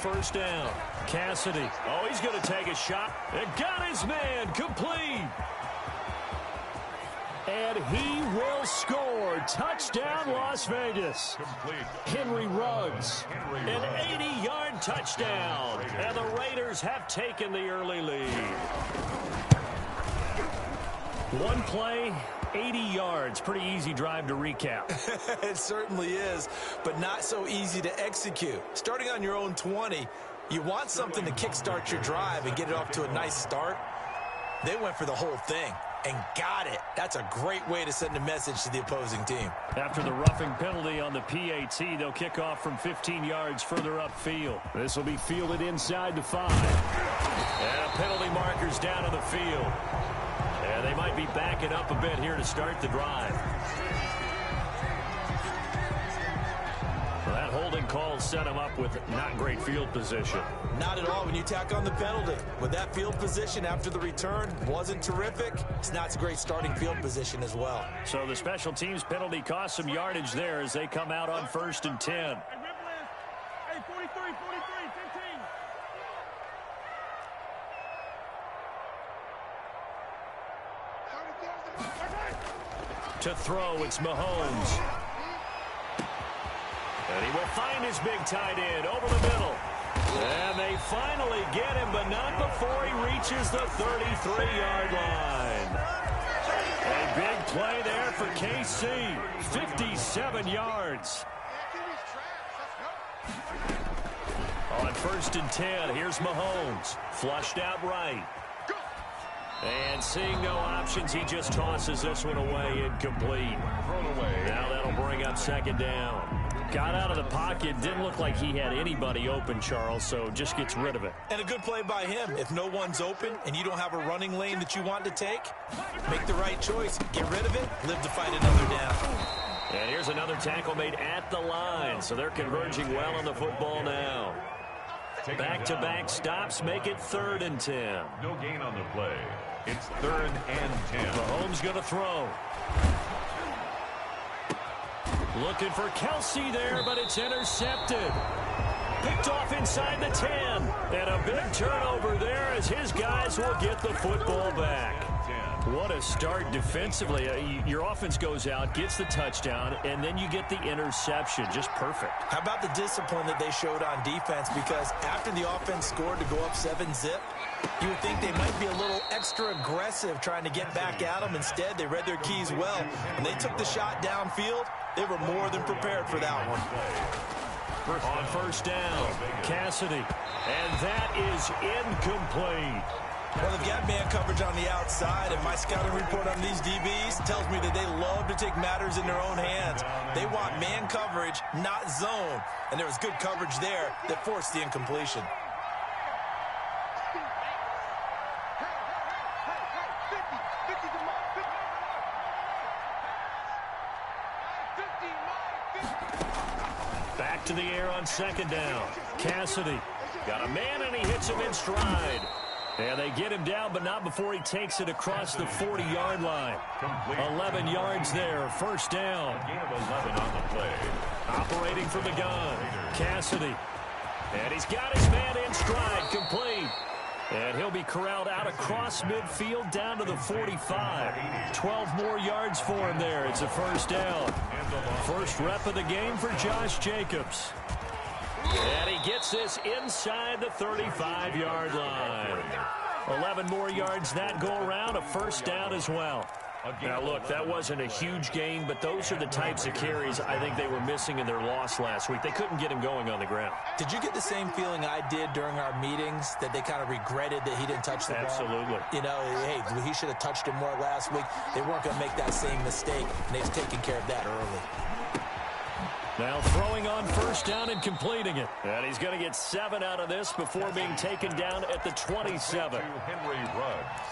first down. Cassidy. Oh, he's going to take a shot. And got his man. Complete. And he will score. Touchdown, Las Vegas. Henry Ruggs. An 80-yard touchdown. And the Raiders have taken the early lead. One play, 80 yards. Pretty easy drive to recap. It certainly is, but not so easy to execute. Starting on your own 20, you want something to kickstart your drive and get it off to a nice start. They went for the whole thing and got it. That's a great way to send a message to the opposing team. After the roughing penalty on the PAT, they'll kick off from 15 yards further upfield. This will be fielded inside the 5. And a penalty marker's down on the field. And they might be backing up a bit here to start the drive. Well, that holding call set him up with not great field position. Not at all when you tack on the penalty. With that field position after the return wasn't terrific. It's not a great starting field position as well. So the special teams penalty cost some yardage there as they come out on 1st and 10. Hey, 43, 15. To throw, it's Mahomes. And he will find his big tight end over the middle. And they finally get him, but not before he reaches the 33-yard line. A big play there for KC. 57 yards. On 1st and 10, here's Mahomes. Flushed out right. And seeing no options, he just tosses this one away, incomplete. Now that'll bring up 2nd down. Got out of the pocket, didn't look like he had anybody open, Charles, so just gets rid of it. And a good play by him. If no one's open and you don't have a running lane that you want to take, make the right choice. Get rid of it, live to fight another down. And here's another tackle made at the line, so they're converging well on the football now. Back-to-back stops make it 3rd and 10. No gain on the play. It's 3rd and 10. Mahomes going to throw. Looking for Kelsey there, but it's intercepted. Picked off inside the 10. And a big turnover there as his guys will get the football back. What a start defensively. Your offense goes out, gets the touchdown, and then you get the interception. Just perfect. How about the discipline that they showed on defense? Because after the offense scored to go up 7-zip, you would think they might be a little extra aggressive trying to get back at them. Instead, they read their keys well. When they took the shot downfield, they were more than prepared for that one. On 1st down, Cassidy. And that is incomplete. Well, they've got man coverage on the outside, and my scouting report on these DBs tells me that they love to take matters in their own hands. They want man coverage, not zone. And there was good coverage there that forced the incompletion. Back to the air on 2nd down. Cassidy got a man, and he hits him in stride. And they get him down, but not before he takes it across the 40-yard line. 11 yards there, 1st down. Gain of 11 on the play. Operating from the gun, Cassidy. And he's got his man in stride, complete. And he'll be corralled out across midfield down to the 45. 12 more yards for him there. It's a 1st down. First rep of the game for Josh Jacobs. And he gets this inside the 35-yard line. 11 more yards that go around, a 1st down as well. Now, look, that wasn't a huge gain, but those are the types of carries I think they were missing in their loss last week. They couldn't get him going on the ground. Did you get the same feeling I did during our meetings, that they kind of regretted that he didn't touch the ball? Absolutely. You know, hey, he should have touched it more last week. They weren't going to make that same mistake, and they've taken care of that early. Now throwing on 1st down and completing it. And he's going to get 7 out of this before being taken down at the 27.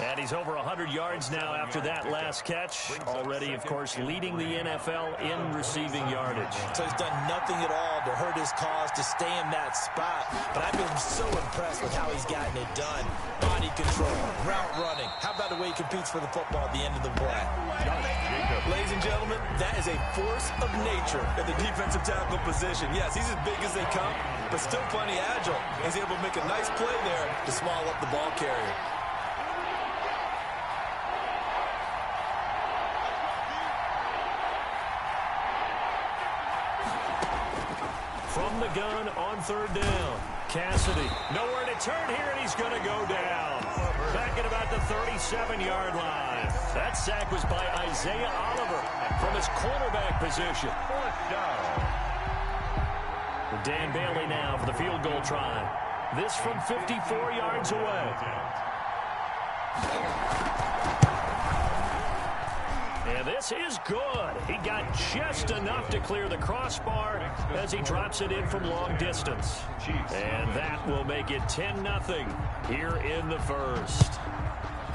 And he's over 100 yards now after that last catch. Already, of course, leading the NFL in receiving yardage. So he's done nothing at all called to hurt his cause to stay in that spot. But I've been so impressed with how he's gotten it done. Body control, route running. How about the way he competes for the football at the end of the play? Ladies and gentlemen, that is a force of nature at the defensive tackle position. Yes, he's as big as they come, but still plenty agile. He's able to make a nice play there to small up the ball carrier. From the gun on third down. Cassidy, nowhere to turn here, and he's going to go down. Back at about the 37-yard line. That sack was by Isaiah Oliver from his cornerback position. Dan Bailey now for the field goal try. This from 54 yards away. And this is good. He got just enough to clear the crossbar as he drops it in from long distance. And that will make it 10-0 here in the first.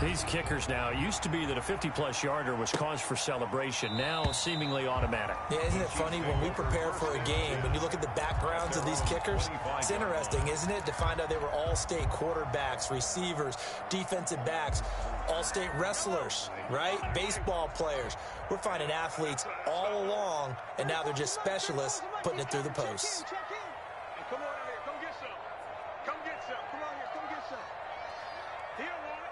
These kickers now, it used to be that a 50-plus yarder was cause for celebration. Now seemingly automatic. Yeah, isn't it funny when we prepare for a game, when you look at the backgrounds of these kickers, it's interesting, isn't it, to find out they were all-state quarterbacks, receivers, defensive backs, all-state wrestlers, right? Baseball players. We're finding athletes all along, and now they're just specialists putting it through the posts. Come on out here. Come get some. Come get some. Come on here. Come get some. He don't want it.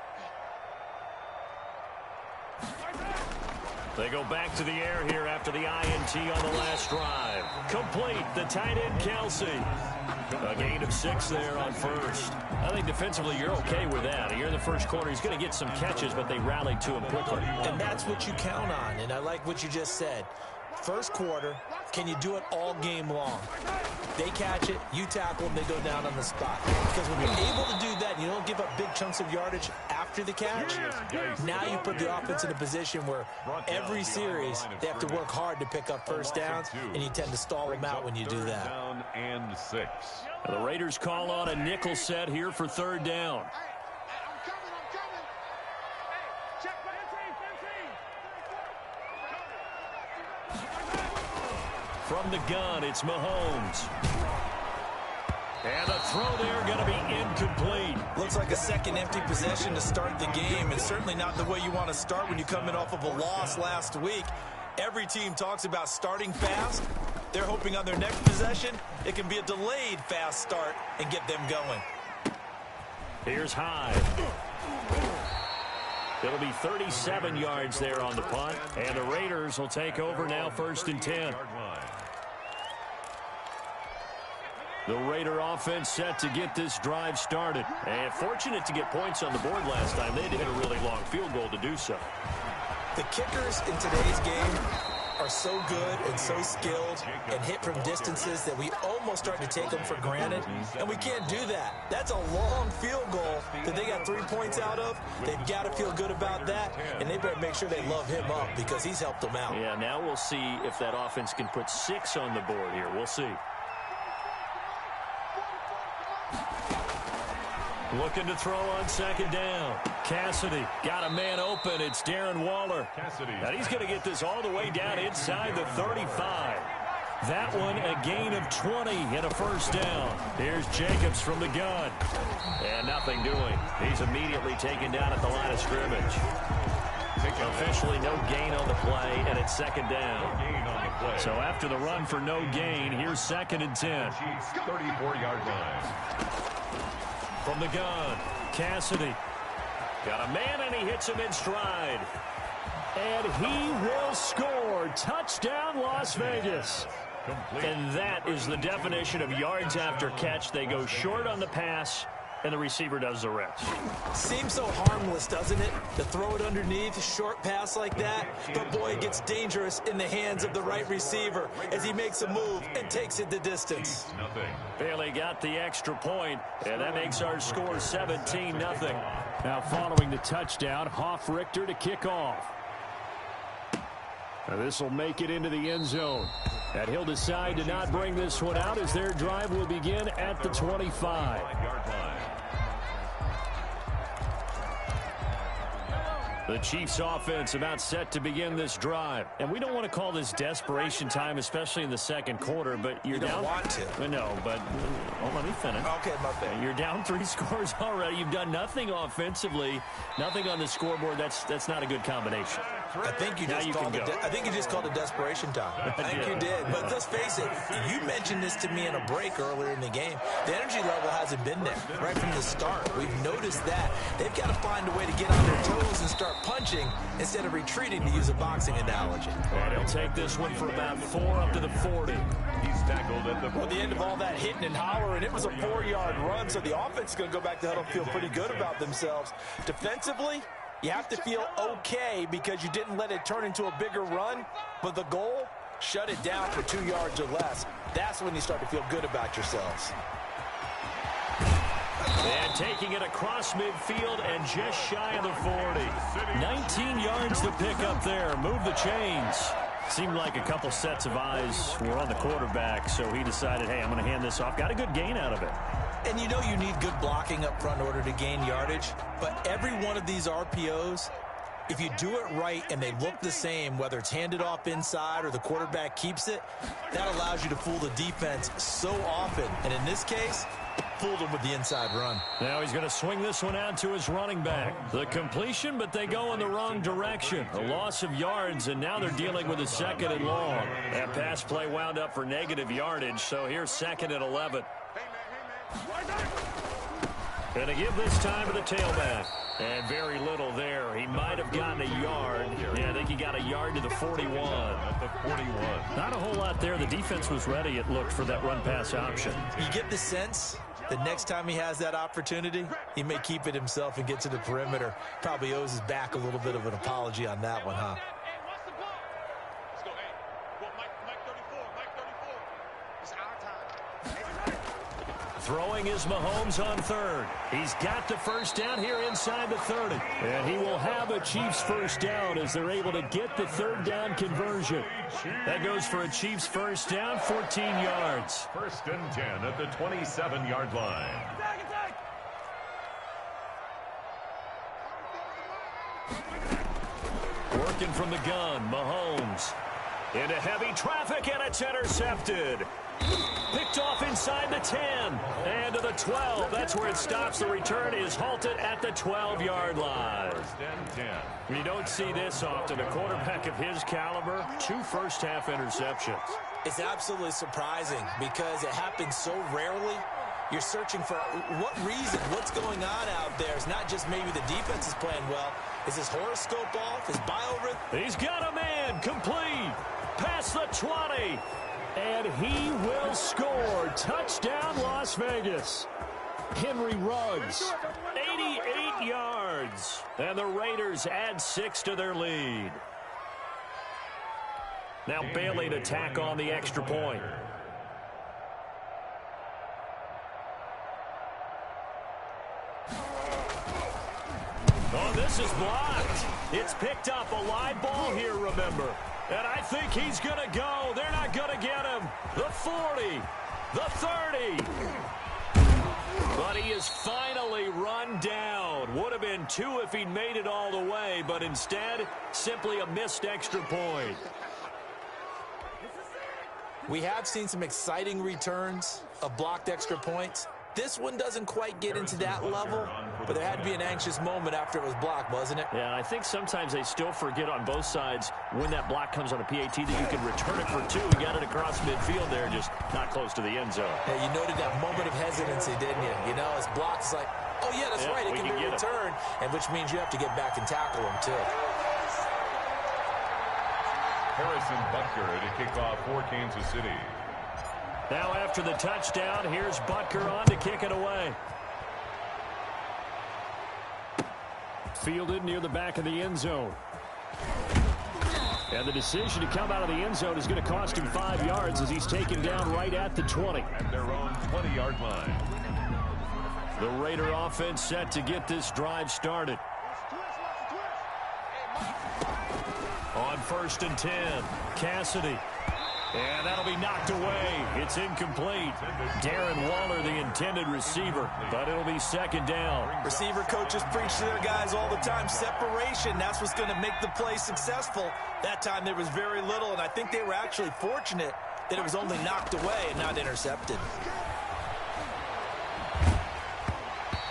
They go back to the air here after the INT on the last drive. Complete, the tight end, Kelsey. A gain of 6 there on first. I think defensively you're okay with that. Here in the first quarter, he's going to get some catches, but they rallied to him quickly. And that's what you count on, and I like what you just said. First quarter, can you do it all game long? They catch it, you tackle them, they go down on the spot. Because when you're able to do that, you don't give up big chunks of yardage after the catch. Now you put the offense in a position where every series they have to work hard to pick up first downs, and you tend to stall them out when you do that. Down and 6. The Raiders call on a nickel set here for third down. I'm coming. Hey, check my team. From the gun, it's Mahomes. And the throw there going to be incomplete. Looks like a second empty possession to start the game, and certainly not the way you want to start when you come in off of a loss last week. Every team talks about starting fast. They're hoping on their next possession it can be a delayed fast start and get them going. Here's Hyde. It'll be 37 yards there on the punt, and the Raiders will take over now, 1st and 10. The Raider offense set to get this drive started. And fortunate to get points on the board last time. They had to hit a really long field goal to do so. The kickers in today's game are so good and so skilled and hit from distances that we almost start to take them for granted, and we can't do that. That's a long field goal that they got 3 points out of. They've got to feel good about that, and they better make sure they love him up because he's helped them out. Yeah, now we'll see if that offense can put 6 on the board here. We'll see. Looking to throw on second down. Cassidy got a man open. It's Darren Waller. And he's going to get this all the way down inside the 35. That one a gain of 20 and a first down. Here's Jacobs from the gun. And nothing doing. He's immediately taken down at the line of scrimmage. Officially no gain on the play, and it's second down. So after the run for no gain, here's 2nd and 10. 34-yard line. From the gun, Cassidy. Got a man, and he hits him in stride. And he will score. Touchdown, Las Vegas. And that is the definition of yards after catch. They go short on the pass, and the receiver does the rest. Seems so harmless, doesn't it, to throw it underneath, a short pass like that? But, boy, it gets dangerous in the hands of the right receiver as he makes a move and takes it the distance. Bailey got the extra point, and that makes our score 17-0. Now following the touchdown, Hoff-Richter to kick off. Now this will make it into the end zone. And he'll decide to not bring this one out as their drive will begin at the 25. The Chiefs offense about set to begin this drive. And we don't want to call this desperation time, especially in the second quarter, but you're you don't down. Want to. No, but let me finish. Okay, my bad. You're down 3 scores already. You've done nothing offensively, nothing on the scoreboard. That's not a good combination. I think you just called it desperation time. I think you did. But let's face it, you mentioned this to me in a break earlier in the game. The energy level hasn't been there right from the start. We've noticed that. They've got to find a way to get on their toes and start punching instead of retreating, to use a boxing analogy. And he'll take this one for about 4 up to the 40. He's tackled at the end of all that hitting and hollering, it was a 4-yard run, so the offense is going to go back to huddle, feel pretty good about themselves. Defensively, you have to feel okay because you didn't let it turn into a bigger run, but the goal, shut it down for 2 yards or less. That's when you start to feel good about yourselves. And taking it across midfield and just shy of the 40. 19 yards to pick up there. Move the chains. Seemed like a couple sets of eyes were on the quarterback, so he decided, hey, I'm going to hand this off. Got a good gain out of it. And you know you need good blocking up front in order to gain yardage, but every one of these RPOs, if you do it right and they look the same, whether it's handed off inside or the quarterback keeps it, that allows you to fool the defense so often. And in this case, fooled him with the inside run. Now he's going to swing this one out to his running back. The completion, but they go in the wrong direction. A loss of yards, and now they're dealing with a 2nd and long. That pass play wound up for negative yardage, so here's 2nd and 11. Going to give this time to the tailback. And very little there. He might have gotten a yard. Yeah, I think he got a yard to the 41. At the 41. Not a whole lot there. The defense was ready, it looked, for that run-pass option. You get the sense the next time he has that opportunity, he may keep it himself and get to the perimeter. Probably owes his back a little bit of an apology on that one, huh? Throwing is Mahomes on 3rd. He's got the first down here inside the 30. And he will have a Chiefs first down as they're able to get the 3rd down conversion. That goes for a Chiefs first down, 14 yards. 1st and 10 at the 27-yard line. Working from the gun, Mahomes. Into heavy traffic, and it's intercepted. Picked off inside the 10 and to the 12. That's where it stops. The return is halted at the 12-yard line. 1st and 10. You don't see this often. A quarterback of his caliber, 2 first-half interceptions. It's absolutely surprising because it happens so rarely. You're searching for what reason, what's going on out there. It's not just maybe the defense is playing well. Is his horoscope off? His biorhythm? He's got a man complete. Past the 20. And he will score. Touchdown, Las Vegas. Henry Ruggs, 88 yards. And the Raiders add 6 to their lead. Now Bailey to tack on the extra point. Oh, this is blocked. It's picked up. A live ball here, remember. And I think he's going to go. They're not going to get him. The 40, the 30. But he is finally run down. Would have been 2 if he'd made it all the way, but instead, simply a missed extra point. We have seen some exciting returns of blocked extra points. This one doesn't quite get into that level, but there had to be an anxious moment after it was blocked, wasn't it? Yeah, I think sometimes they still forget on both sides when that block comes on a PAT that you can return it for 2. He got it across midfield there, just not close to the end zone. Yeah, you noted that moment of hesitancy, didn't you? You know, his block is like, oh, yeah, that's right, it can be returned, and which means you have to get back and tackle him, too. Harrison Butker to kick off for Kansas City. Now after the touchdown, here's Butker on to kick it away. Fielded near the back of the end zone. And the decision to come out of the end zone is going to cost him 5 yards as he's taken down right at the 20. At their own 20-yard line. The Raider offense set to get this drive started. On 1st and 10, Cassidy. And that'll be knocked away. It's incomplete. Darren Waller, the intended receiver, but it'll be second down. Receiver coaches preach to their guys all the time. Separation, that's what's going to make the play successful. That time there was very little, and I think they were actually fortunate that it was only knocked away and not intercepted.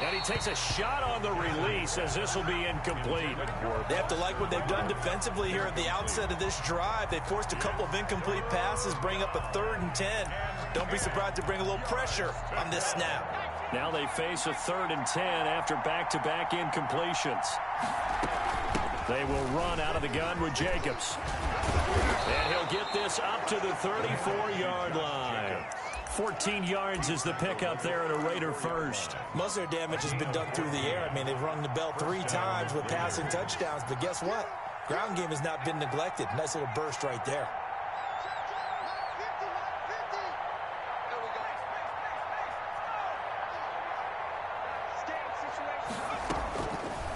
And he takes a shot on the release as this will be incomplete. They have to like what they've done defensively here at the outset of this drive. They forced a couple of incomplete passes, bring up a 3rd and 10. Don't be surprised to bring a little pressure on this snap. Now they face a 3rd and 10 after back-to-back incompletions. They will run out of the gun with Jacobs. And he'll get this up to the 34-yard line. 14 yards is the pickup there and a Raider first. Most of their damage has been done through the air. I mean, they've rung the bell 3 times with passing touchdowns, but guess what? Ground game has not been neglected. Nice little burst right there.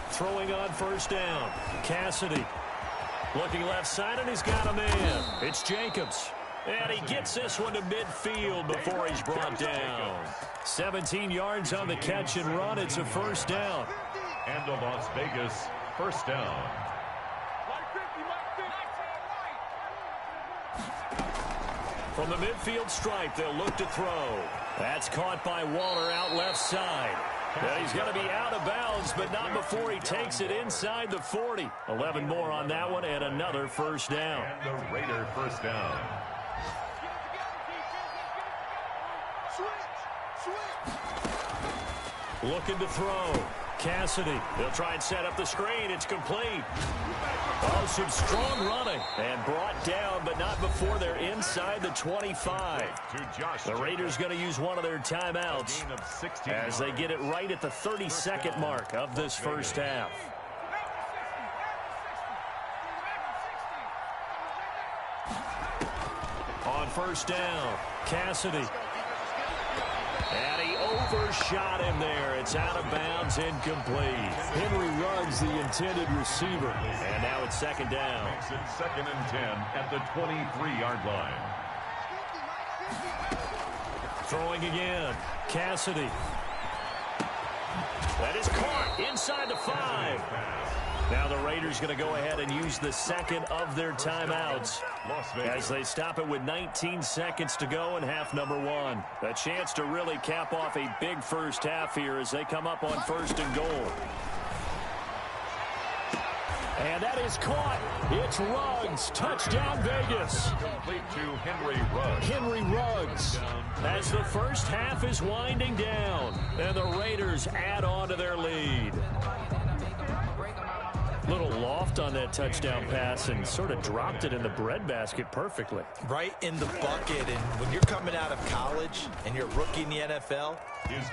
Throwing on first down. Cassidy looking left side, and he's got a man. It's Jacobs. And he gets this one to midfield before he's brought down. 17 yards on the catch and run. It's a first down. And a Las Vegas first down. From the midfield stripe, they'll look to throw. That's caught by Waller out left side. And he's going to be out of bounds, but not before he takes it inside the 40. 11 more on that one and another first down. And the Raider first down. Looking to throw. Cassidy. They'll try and set up the screen. It's complete. Oh, some strong running. And brought down, but not before they're inside the 25. The Raiders going to use one of their timeouts as they get it right at the 32nd mark of this first half. On first down, Cassidy. And he overshot him there. It's out of bounds, incomplete. Henry Ruggs, the intended receiver. And now it's second down. Makes it 2nd and 10 at the 23-yard line. Throwing again. Cassidy. That is caught inside the 5. Now the Raiders going to go ahead and use the second of their timeouts as they stop it with 19 seconds to go in half number 1. A chance to really cap off a big first half here as they come up on 1st and goal. And that is caught. It's Ruggs. Touchdown, Vegas. Complete to Henry Ruggs. Henry Ruggs. As the first half is winding down, and the Raiders add on to their lead. Little loft on that touchdown pass and sort of dropped it in the breadbasket perfectly. Right in the bucket, and when you're coming out of college and you're a rookie in the NFL,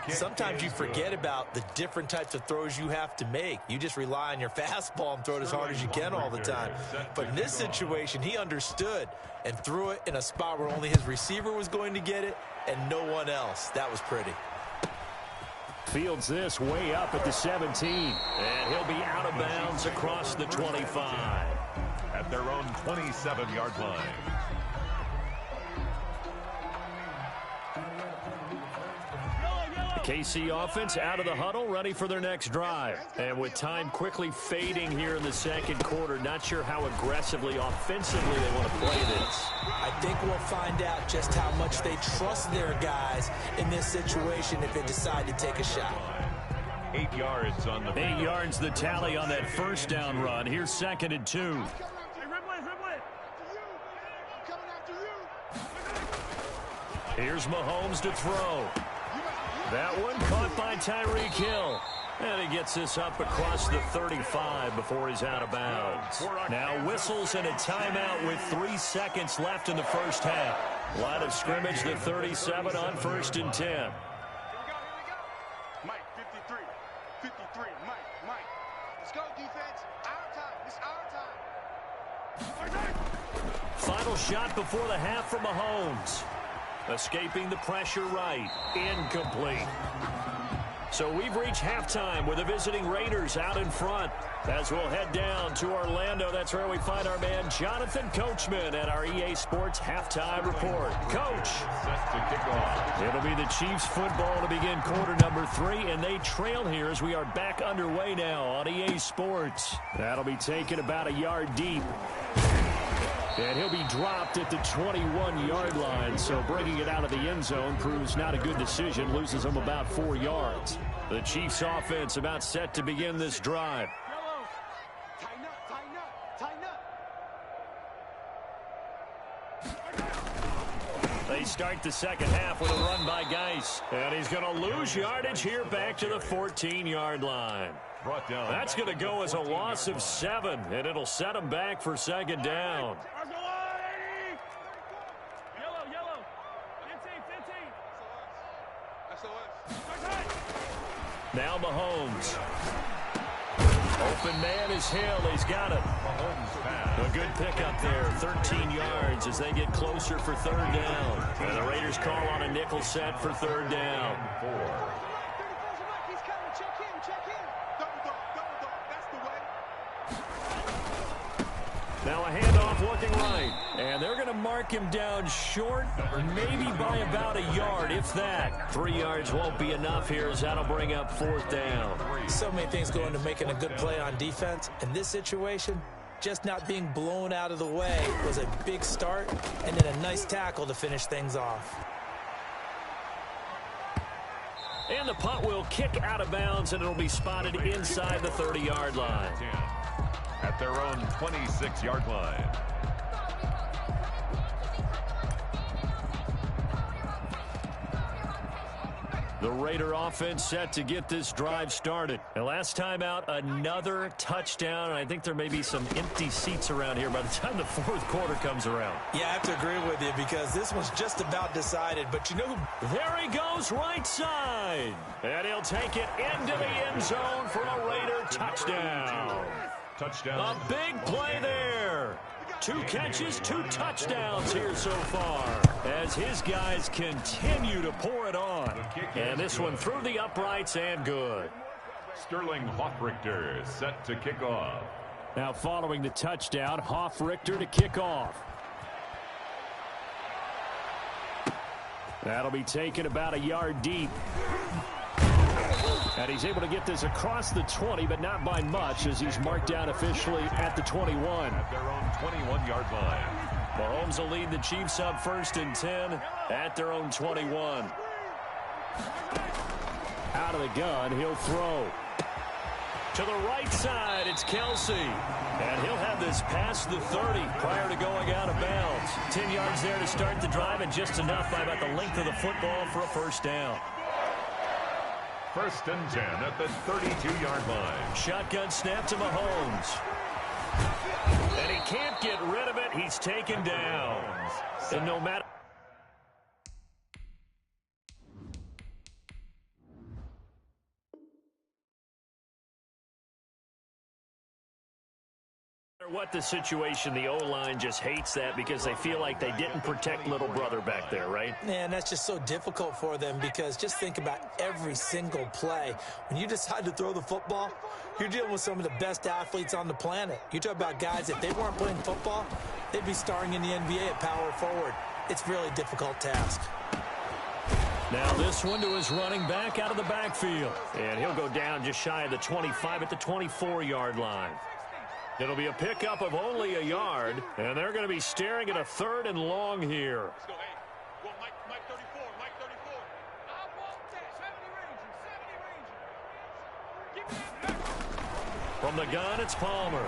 sometimes you forget about the different types of throws you have to make. You just rely on your fastball and throw it as hard as you can all the time. But in this situation, he understood and threw it in a spot where only his receiver was going to get it and no one else. That was pretty. Fields this way up at the 17. And he'll be out of bounds across the 25. At their own 27-yard line. KC offense out of the huddle, ready for their next drive. And with time quickly fading here in the second quarter, not sure how aggressively, offensively they want to play this. I think we'll find out just how much they trust their guys in this situation if they decide to take a shot. 8 yards on the 8 yards the tally on that first down run. Here's 2nd and 2. Here's Mahomes to throw. That one caught by Tyreek Hill. And he gets this up across the 35 before he's out of bounds. Now whistles and a timeout with 3 seconds left in the first half. Line of scrimmage, the 37 on 1st and 10. Here we go. Mike, 53. 53. Mike. Let's go, defense. Our time. It's our time. Final shot before the half from Mahomes. Escaping the pressure right. Incomplete. So we've reached halftime with the visiting Raiders out in front. As we'll head down to Orlando, that's where we find our man Jonathan Coachman at our EA Sports Halftime Report. Coach. Set to kick off. It'll be the Chiefs football to begin quarter number 3, and they trail here as we are back underway now on EA Sports. That'll be taken about a yard deep. And he'll be dropped at the 21-yard line, so bringing it out of the end zone proves not a good decision, loses him about 4 yards. The Chiefs offense about set to begin this drive. Tighten up, tighten up, tighten up. They start the second half with a run by Geis. And he's going to lose yardage here back to the 14-yard line. Brought down. That's going to go as a loss of 7, and it'll set him back for second down. Yellow. 15. Now Mahomes. Open man is Hill. He's got it. Mahomes pass. A good pickup there. 13 yards as they get closer for third down. And the Raiders call on a nickel set for third down. 4. Now a handoff looking right. And they're going to mark him down short, maybe by about a yard, if that. 3 yards won't be enough here as that'll bring up fourth down. So many things go into making a good play on defense. In this situation, just not being blown out of the way was a big start, and then a nice tackle to finish things off. And the punt will kick out of bounds, and it'll be spotted inside the 30-yard line. At their own 26-yard line. The Raider offense set to get this drive started. And last time out, another touchdown. And I think there may be some empty seats around here by the time the fourth quarter comes around. Yeah, I have to agree with you because this one's just about decided. But you know who? There he goes right side. And he'll take it into the end zone for a Raider touchdown. Touchdown. A big play there. 2 catches, 2 touchdowns here so far as his guys continue to pour it on. And this one through the uprights and good. Sterling Hoffrichter set to kick off. Now following the touchdown, Hoffrichter to kick off. That'll be taken about a yard deep. And he's able to get this across the 20, but not by much as he's marked down officially at the 21. At their own 21-yard line. Mahomes will lead the Chiefs up 1st and 10 at their own 21. Out of the gun, he'll throw. To the right side, it's Kelsey. And he'll have this past the 30 prior to going out of bounds. 10 yards there to start the drive, and just enough by about the length of the football for a first down. 1st and 10 at the 32-yard line. Shotgun snap to Mahomes. And he can't get rid of it. He's taken down. And no matter what the situation, the O-line just hates that because they feel like they didn't protect little brother back there, right? Man, that's just so difficult for them because just think about every single play. When you decide to throw the football, you're dealing with some of the best athletes on the planet. You talk about guys, if they weren't playing football, they'd be starring in the NBA at power forward. It's a really difficult task. Now this one to his running back out of the backfield. And he'll go down just shy of the 25 at the 24-yard line. It'll be a pickup of only a yard, and they're going to be staring at a 3rd and long here. Let's go, hey. Go, Mike 34, Mike 34. I want that. 70 Ranger. Give me that back. From the gun, it's Palmer.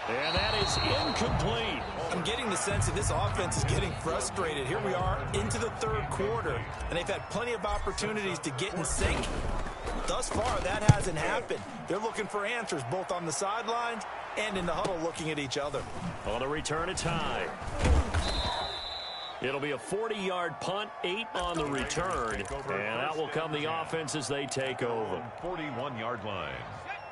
And that is incomplete. I'm getting the sense that this offense is getting frustrated. Here we are into the 3rd quarter, and they've had plenty of opportunities to get in sync. Thus far, that hasn't happened. They're looking for answers both on the sidelines and in the huddle looking at each other. On the return, it's high. It'll be a 40-yard punt, 8 on the return, and that will come the offense as they take over. 41-yard line.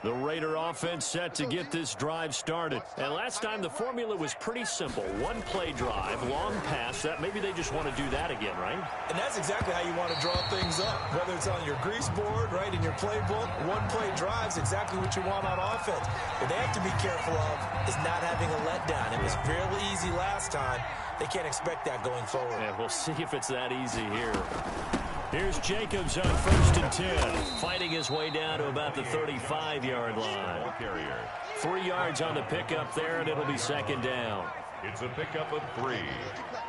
The Raider offense set to get this drive started. And last time the formula was pretty simple. One play drive, long pass. That maybe they just want to do that again, right? And that's exactly how you want to draw things up. Whether it's on your grease board, right, in your playbook, one play drive's exactly what you want on offense. What they have to be careful of is not having a letdown. It was fairly easy last time. They can't expect that going forward. Yeah, we'll see if it's that easy here. Here's Jacobs on 1st and 10, fighting his way down to about the 35-yard line. 3 yards on the pickup there, and it'll be 2nd down. It's a pickup of 3.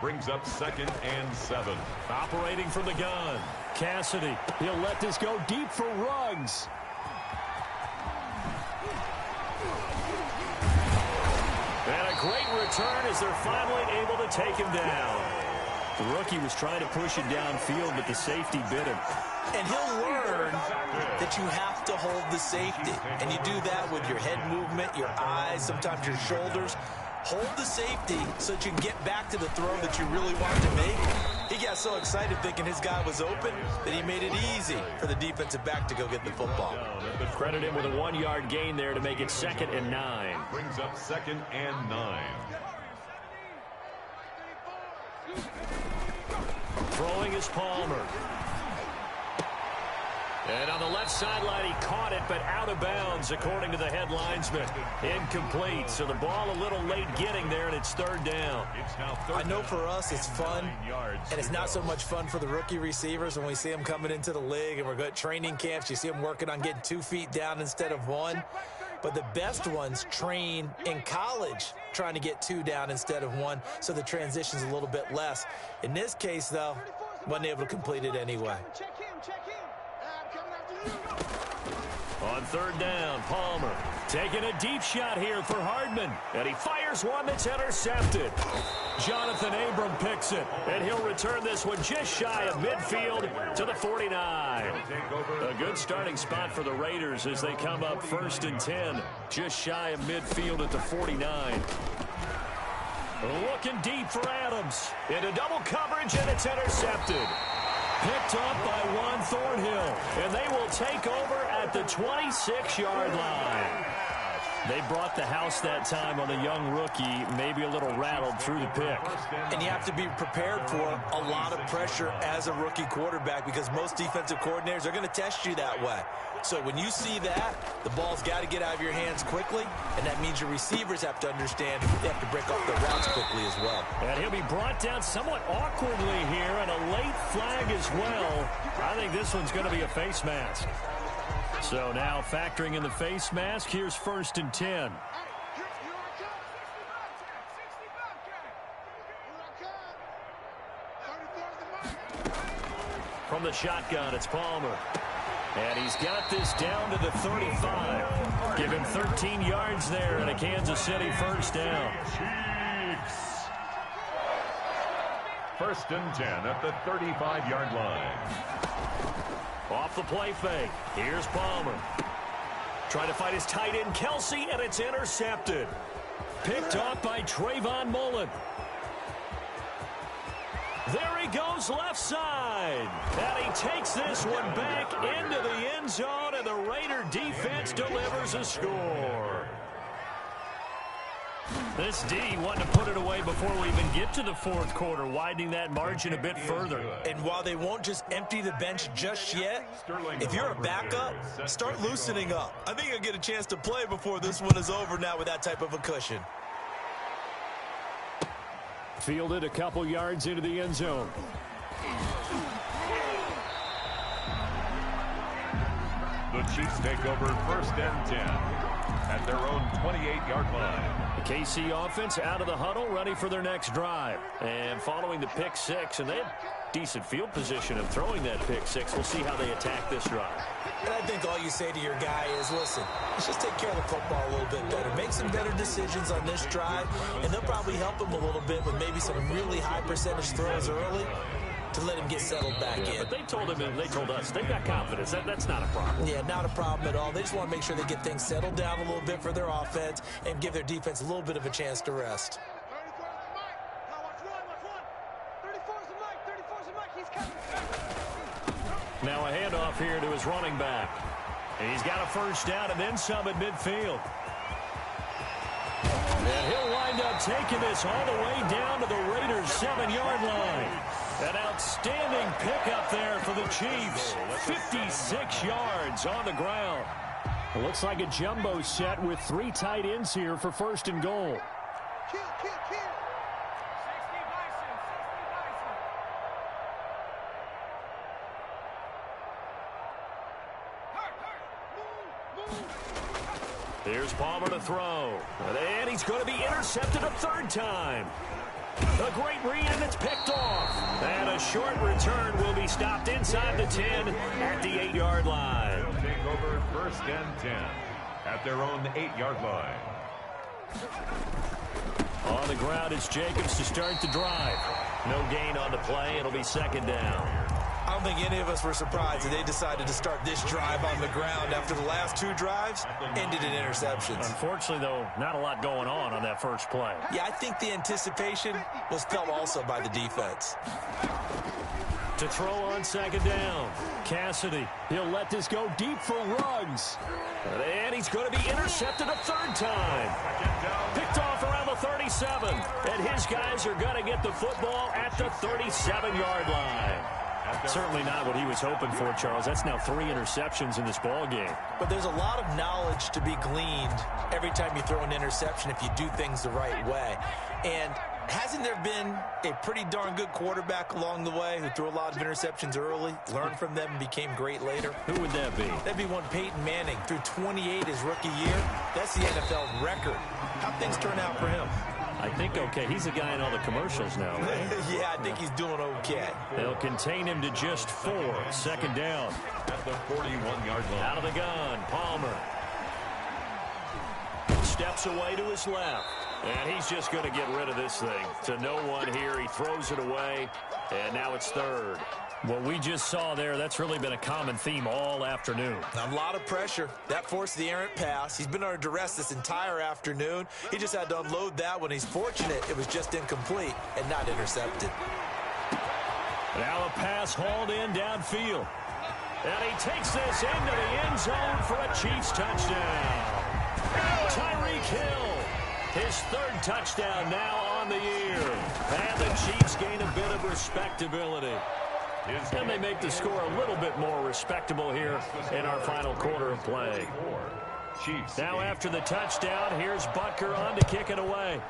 Brings up 2nd and 7. Operating from the gun, Cassidy. He'll let this go deep for Ruggs. And a great return as they're finally able to take him down. The rookie was trying to push it downfield, but the safety bit him. And he'll learn that you have to hold the safety. And you do that with your head movement, your eyes, sometimes your shoulders. Hold the safety so that you can get back to the throw that you really want to make. He got so excited thinking his guy was open that he made it easy for the defensive back to go get the football. Credit him with a 1-yard gain there to make it 2nd and 9. Brings up 2nd and 9. Throwing is Palmer. And on the left sideline, he caught it, but out of bounds, according to the head linesman. Incomplete, so the ball a little late getting there, and it's 3rd down. I know for us it's fun, and it's not so much fun for the rookie receivers when we see them coming into the league, and we're good at training camps. You see them working on getting 2 feet down instead of 1. But the best ones train in college trying to get 2 down instead of 1, so the transition's a little bit less. In this case, though, wasn't able to complete it anyway. On 3rd down, Palmer taking a deep shot here for Hardman. And he fires one that's intercepted. Jonathan Abram picks it. And he'll return this one just shy of midfield to the 49. A good starting spot for the Raiders as they come up 1st and 10. Just shy of midfield at the 49. Looking deep for Adams. Into double coverage, and it's intercepted. Picked up by Juan Thornhill, and they will take over at the 26-yard line. They brought the house that time on the young rookie, maybe a little rattled through the pick. And you have to be prepared for a lot of pressure as a rookie quarterback because most defensive coordinators are going to test you that way. So when you see that, the ball's got to get out of your hands quickly, and that means your receivers have to understand they have to break off their routes quickly as well. And he'll be brought down somewhat awkwardly here, and a late flag as well. I think this one's going to be a face mask. So now factoring in the face mask, here's 1st and 10. From the shotgun, it's Palmer. And he's got this down to the 35. Give him 13 yards there and a Kansas City 1st down. Chiefs. 1st and 10 at the 35-yard line. Off the play fake. Here's Palmer. Trying to fight his tight end, Kelsey, and it's intercepted. Picked off by Trayvon Mullen. There he goes left side. And he takes this one back into the end zone, and the Raider defense delivers a score. This D wanting to put it away before we even get to the 4th quarter, widening that margin a bit further. And while they won't just empty the bench just yet, if you're a backup, start loosening up. I think you'll get a chance to play before this one is over now with that type of a cushion. Fielded a couple yards into the end zone. The Chiefs take over 1st and 10 at their own 28-yard line. The KC offense out of the huddle, ready for their next drive. And following the pick 6, and they have decent field position of throwing that pick 6. We'll see how they attack this drive. And I think all you say to your guy is, listen, let's just take care of the football a little bit better. Make some better decisions on this drive, and they'll probably help him a little bit with maybe some really high percentage throws early to let him get settled back in. But they told him, and they told us, they've got confidence. That's not a problem. Yeah, not a problem at all. They just want to make sure they get things settled down a little bit for their offense and give their defense a little bit of a chance to rest. Now a handoff here to his running back. He's got a first down and then some at midfield. And he'll wind up taking this all the way down to the Raiders' 7-yard line. An outstanding pickup there for the Chiefs. 56 yards on the ground. It looks like a jumbo set with 3 tight ends here for first and goal. Kill. Here's Palmer to throw. And he's going to be intercepted a 3rd time. A great read, and it's picked off. And a short return will be stopped inside the 10 at the 8-yard line. They'll take over 1st and 10 at their own 8-yard line. On the ground, it's Jacobs to start the drive. No gain on the play. It'll be 2nd down. I don't think any of us were surprised that they decided to start this drive on the ground after the last 2 drives ended in interceptions. Unfortunately, though, not a lot going on that first play. Yeah, I think the anticipation was felt also by the defense. To throw on 2nd down. Cassidy, he'll let this go deep for Ruggs. And he's going to be intercepted a 3rd time. Picked off around the 37. And his guys are going to get the football at the 37-yard line. Certainly not what he was hoping for, Charles. That's now 3 interceptions in this ball game. But there's a lot of knowledge to be gleaned every time you throw an interception if you do things the right way. And hasn't there been a pretty darn good quarterback along the way who threw a lot of interceptions early, learned from them, and became great later? Who would that be? That'd be one Peyton Manning. Threw 28 his rookie year. That's the NFL record. How'd things turn out for him? I think okay. He's the guy in all the commercials now, right? Yeah, I think he's doing okay. They'll contain him to just 4. 2nd down. At the 41-yard line. Out of the gun, Palmer. Steps away to his left. And he's just going to get rid of this thing. To no one here. He throws it away. And now it's 3rd. What we just saw there, that's really been a common theme all afternoon. A lot of pressure. That forced the errant pass. He's been under duress this entire afternoon. He just had to unload that one. He's fortunate it was just incomplete and not intercepted. Now a pass hauled in downfield. And he takes this into the end zone for a Chiefs touchdown. Tyreek Hill, his 3rd touchdown now on the year. And the Chiefs gain a bit of respectability. And they make the score a little bit more respectable here in our final quarter of play. Now after the touchdown, here's Butker on to kick it away.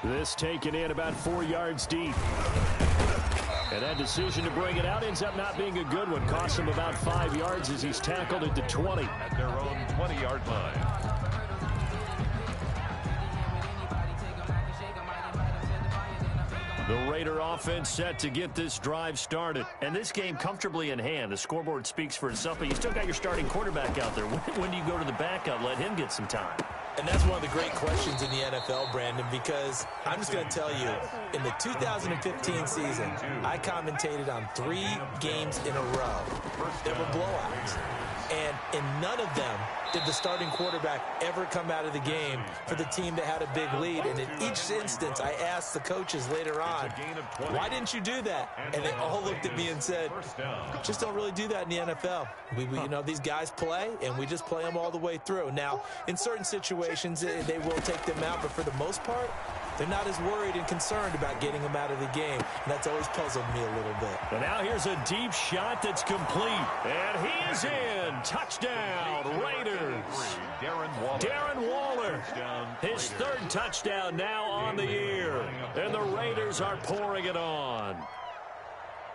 This taken in about 4 yards deep. And that decision to bring it out ends up not being a good one. Costs him about 5 yards as he's tackled at the 20. At their own 20-yard line. The Raider offense set to get this drive started. And this game comfortably in hand. The scoreboard speaks for itself, but you still got your starting quarterback out there. When do you go to the backup? Let him get some time. And that's one of the great questions in the NFL, Brandon, because I'm just going to tell you, in the 2015 season, I commentated on 3 games in a row. There were blowouts. And in none of them did the starting quarterback ever come out of the game for the team that had a big lead. And in each instance, I asked the coaches later on, why didn't you do that? And they all looked at me and said, just don't really do that in the NFL. You know, these guys play, and we just play them all the way through. Now, in certain situations, they will take them out, but for the most part, they're not as worried and concerned about getting them out of the game. And that's always puzzled me a little bit. But now here's a deep shot that's complete. And he is in. Touchdown, Raiders. Darren Waller. His 3rd touchdown now on the year. And the Raiders are pouring it on.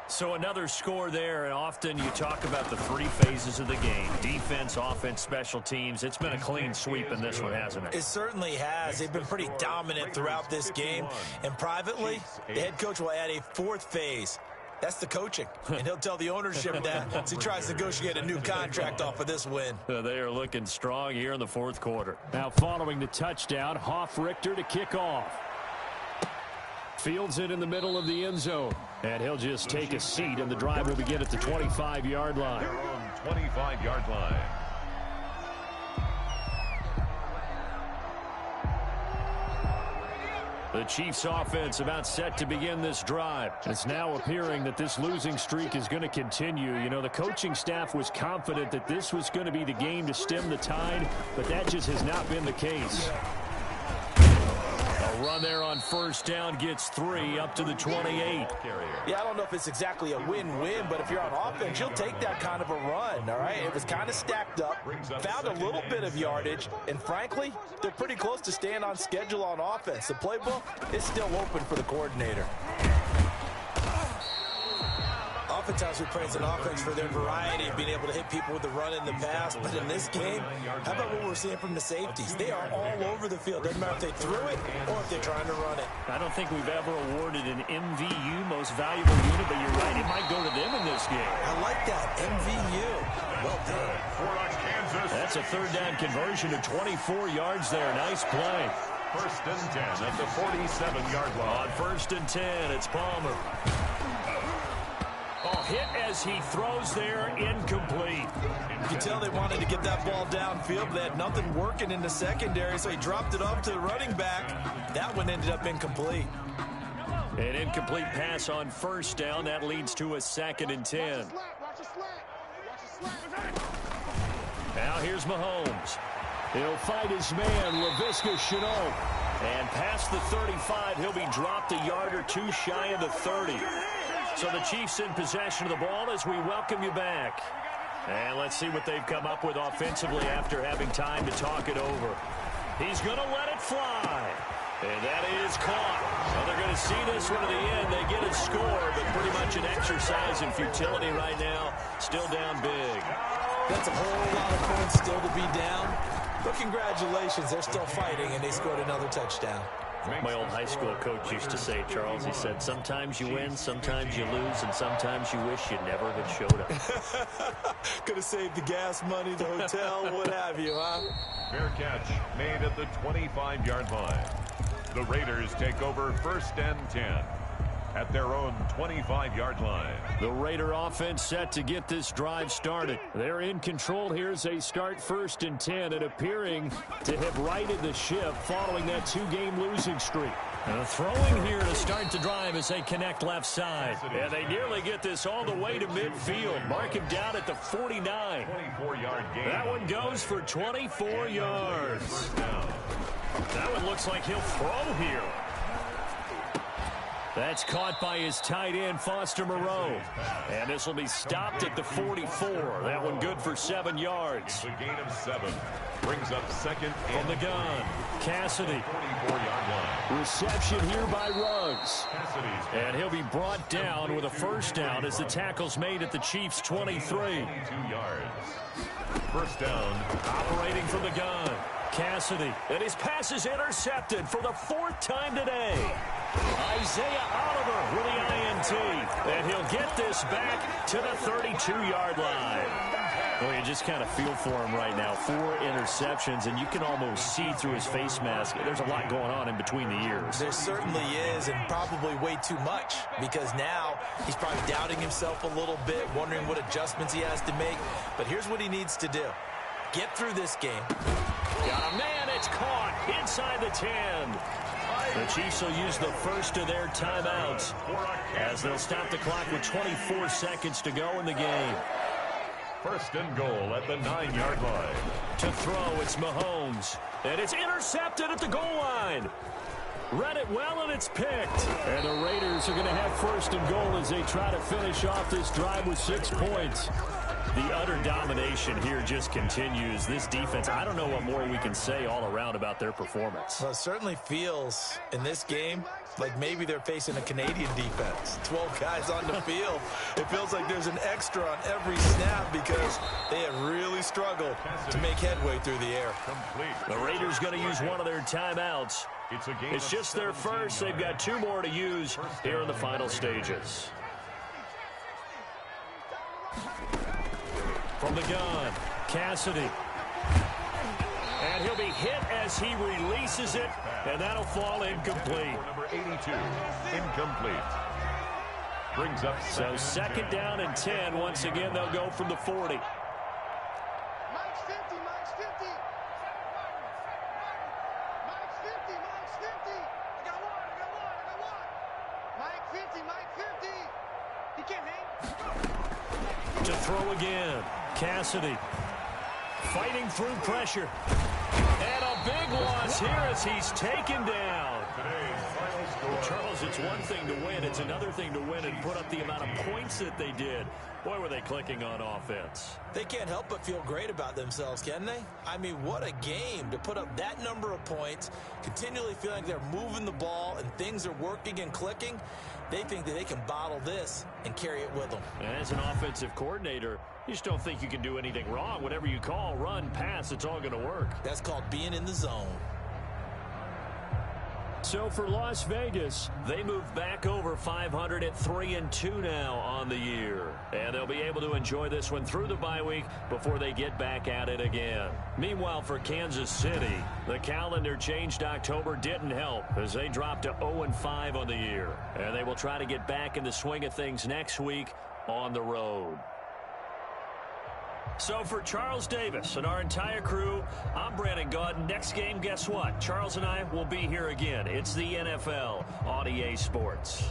So another score there, and often you talk about the 3 phases of the game. Defense, offense, special teams. It's been a clean sweep in this one, hasn't it? It certainly has. They've been pretty dominant throughout this game. And privately, the head coach will add a 4th phase. That's the coaching. And he'll tell the ownership that as he tries to negotiate a new contract off of this win. They are looking strong here in the 4th quarter. Now following the touchdown, Hoff-Richter to kick off. Fields it in the middle of the end zone. And he'll just take a seat, and the drive will begin at the 25-yard line. Their own 25-yard line. The Chiefs offense about set to begin this drive. It's now appearing that this losing streak is going to continue. You know, the coaching staff was confident that this was going to be the game to stem the tide, but that just has not been the case. A run there on first down gets 3 up to the 28. Yeah, I don't know if it's exactly a win-win, but if you're on offense, you'll take that kind of a run, all right? It was kind of stacked up, found a little bit of yardage, and frankly, they're pretty close to staying on schedule on offense. The playbook is still open for the coordinator. Oftentimes we praise an offense for their variety of being able to hit people with the run in the pass, but in this game, how about what we're seeing from the safeties? They are all over the field. Doesn't matter if they threw it or if they're trying to run it. I don't think we've ever awarded an MVU, most valuable unit, but you're right, it might go to them in this game. I like that, MVU. Well done. That's a third down conversion to 24 yards there. Nice play. First and 10 at the 47-yard line. On first and 10, it's Palmer. Oh, hit as he throws there, incomplete. You can tell they wanted to get that ball downfield, but they had nothing working in the secondary, so he dropped it off to the running back. That one ended up incomplete. An incomplete pass on first down. That leads to a 2nd and 10. Now here's Mahomes. He'll fight his man, Laviska Shenault. And past the 35, he'll be dropped a yard or two shy of the 30. So the Chiefs in possession of the ball as we welcome you back. And let's see what they've come up with offensively after having time to talk it over. He's going to let it fly. And that is caught. So they're going to see this one to the end. They get a score, but pretty much an exercise in futility right now. Still down big. That's a whole lot of points still to be down. But congratulations, they're still fighting, and they scored another touchdown. My old high school coach used to say, Charles, he said, sometimes you win, sometimes you lose, and sometimes you wish you never had showed up. Could have saved the gas money, the hotel, what have you, huh? Fair catch made at the 25-yard line. The Raiders take over first and 10 at their own 25-yard line. The Raider offense set to get this drive started. They're in control here as they start first and 10 and appearing to have righted the ship following that 2-game losing streak. Throwing here to start the drive as they connect left side. And they nearly get this all the way to midfield. Mark him down at the 49. 24-yard gain. That one goes for 24 yards. That one looks like he'll throw here. That's caught by his tight end, Foster Moreau. And this will be stopped at the 44. That one good for 7 yards. The gain of 7 brings up second from the gun. Cassidy. 44-yard line. Reception here by Ruggs. And he'll be brought down with a first down as the tackle's made at the Chiefs' 23. 22 yards. First down. Operating from the gun. Cassidy. And his pass is intercepted for the 4th time today. Isaiah Oliver with the INT. And he'll get this back to the 32-yard line. Well, you just kind of feel for him right now. 4 interceptions, and you can almost see through his face mask. There's a lot going on in between the ears. There certainly is, and probably way too much, because now he's probably doubting himself a little bit, wondering what adjustments he has to make. But here's what he needs to do. Get through this game. Got a man, it's caught inside the 10. The Chiefs will use the first of their timeouts as they'll stop the clock with 24 seconds to go in the game. First and goal at the 9-yard line. To throw, it's Mahomes. And it's intercepted at the goal line. Read it well, and it's picked. And the Raiders are going to have first and goal as they try to finish off this drive with 6 points. The utter domination here just continues. This defense, I don't know what more we can say all around about their performance. Well, it certainly feels in this game like maybe they're facing a Canadian defense. 12 guys on the field. It feels like there's an extra on every snap because they have really struggled to make headway through the air. The Raiders going to use one of their timeouts. It's just their first. They've got 2 more to use here in the final stages. From the gun, Cassidy. And he'll be hit as he releases it, and that'll fall incomplete. Number 82, incomplete. Brings up so 2nd down and 10. Once again, they'll go from the 40. Mike's 50, Mike's 50. Mike's 50, Mike's 50. I got one. To throw again. Cassidy fighting through pressure. And a big loss here as he's taken down. Charles, it's one thing to win. It's another thing to win and put up the amount of points that they did. Boy, were they clicking on offense. They can't help but feel great about themselves, can they? I mean, what a game to put up that number of points, continually feeling like they're moving the ball and things are working and clicking. They think that they can bottle this and carry it with them. And as an offensive coordinator, you just don't think you can do anything wrong. Whatever you call, run, pass, it's all going to work. That's called being in the zone. So for Las Vegas, they move back over 500 at 3-2 now on the year. And they'll be able to enjoy this one through the bye week before they get back at it again. Meanwhile, for Kansas City, the calendar changed October didn't help as they dropped to 0-5 on the year. And they will try to get back in the swing of things next week on the road. So for Charles Davis and our entire crew, I'm Brandon Gaudin. Next game, guess what? Charles and I will be here again. It's the NFL on EA Sports.